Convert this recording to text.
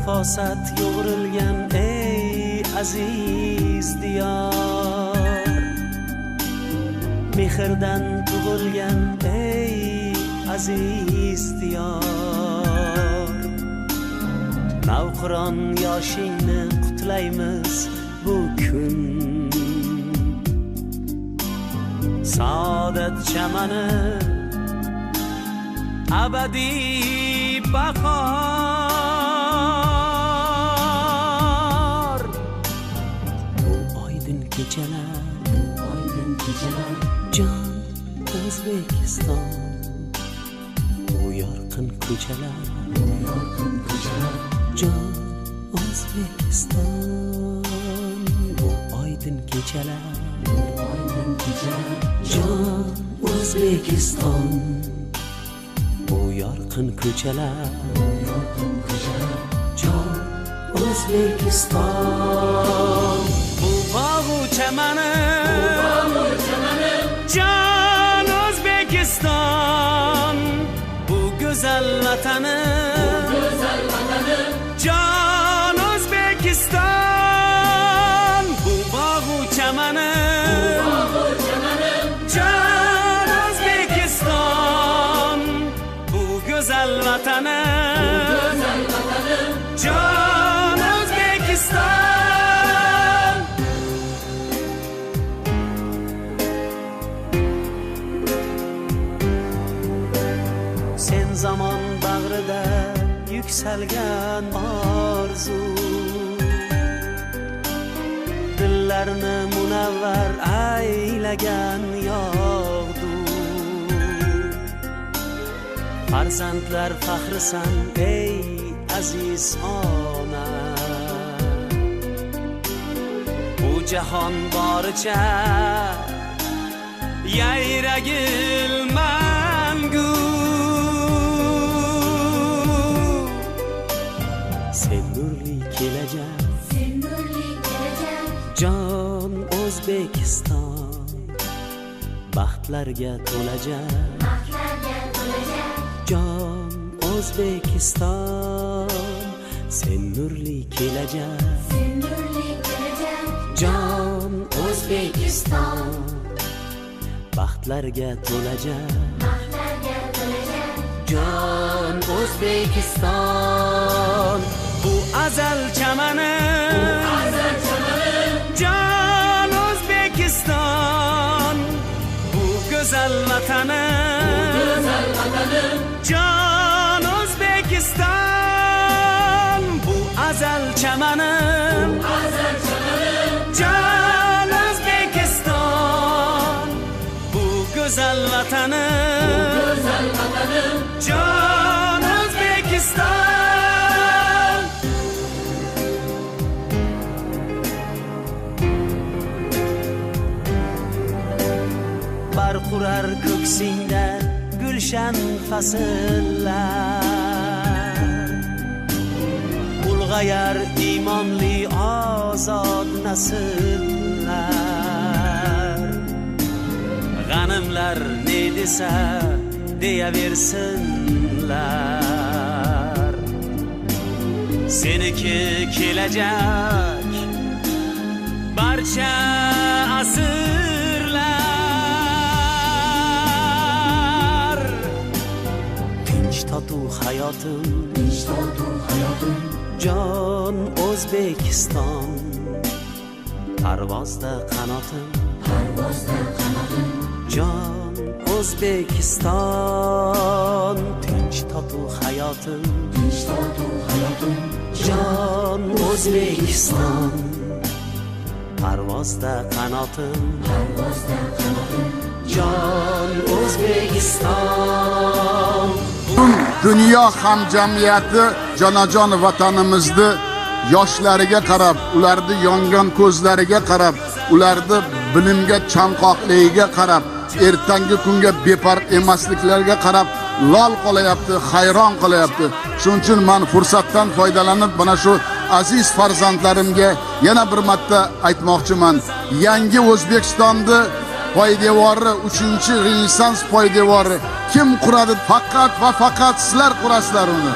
nafosat yo'g'rilgan ey aziz diyor, mehrdan tug'ilgan ey aziz diyor. Navqiron yoshingni qutlaymiz bu kun, saodat chamani abadiy bahor. Bu oydin kechalar jon O'zbekiston, bu yorqin ko'chalar jon O'zbekiston, bu oydin kechalar jon O'zbekiston, bu yorqin ko'chalar jon O'zbekiston. Bu bog'u chamani jon O'zbekiston, bu go'zal vatani jon O'zbekiston. Bu bog'u chamani jon O'zbekiston, bu go'zal vatani jon O'zbekiston. Sen zamon bag'rida yuksalgan orzu, dillarni munavvar aylagan yog'du. Farzandlar faxrisan ey aziz ona, bu jahon boricha yayragil mangu. Sen nurli kelajak jon O'zbekiston, baxtlarga to'lajak jon O'zbekiston. Sen nurli kelajak jon O'zbekiston, baxtlarga to'lajak jon O'zbekiston. Bu azal chamani jon O'zbekiston, bu go'zal vatani jon O'zbekiston. Bu azal chamani jon O'zbekiston, bu go'zal vatani jon O'zbekiston. Barqurar ko'ksingda gulshan fasillar, ulg'ayar imonli ozod nasllar. G'animlar ne desa deyaversinlar, seniki kelajak barcha asrlar. Tinch totuv hayotim jon O'zbekiston, parvozda qanotim jon O'zbekiston. Tinch totuv hayotim jon O'zbekiston, parvozda qanotim jon O'zbekiston. Dunyo hamjamiyati jonajon vatanimizni yoshlariga qarab, ularni yongan ko'zlariga qarab, ularni bilimga chanqoqligiga qarab, ertangi kunga befarq emasliklariga qarab lol qolayapti, hayron qolayapti. Shuning uchun men fursatdan foydalanib mana shu aziz farzandlarimga yana bir marta aytmoqchiman. Yangi O'zbekistonni poydevori, 3-Renessans poydevori kim quradi? Faqat va faqat sizlar qurasizlar uni.